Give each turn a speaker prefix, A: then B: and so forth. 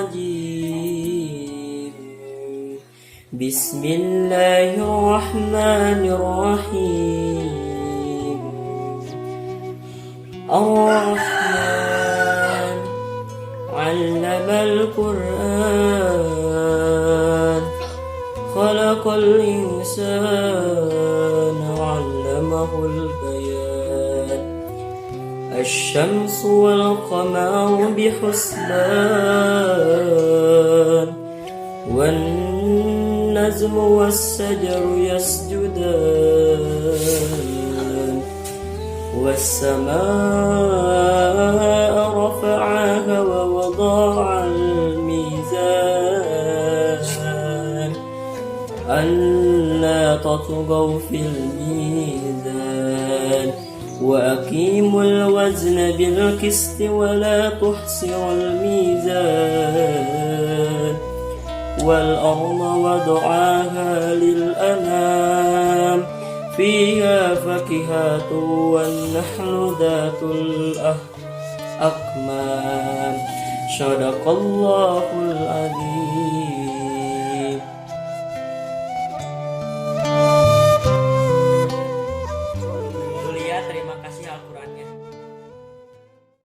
A: الرجيم. بسم الله الرحمن الرحيم. الرحمن علم القرآن خلق الإنسان علمه البيان. الشمس والقمر بحسبان والنجم والشجر يسجدان. والسماء رفعها ووضع الميزان ألا تطغوا في الميزان وأقيموا الوزن بالقسط ولا تخسروا الميزان. والأرض وضعها للأنام فيها فاكهة والنخل ذات الأكمام. صدق الله العظيم.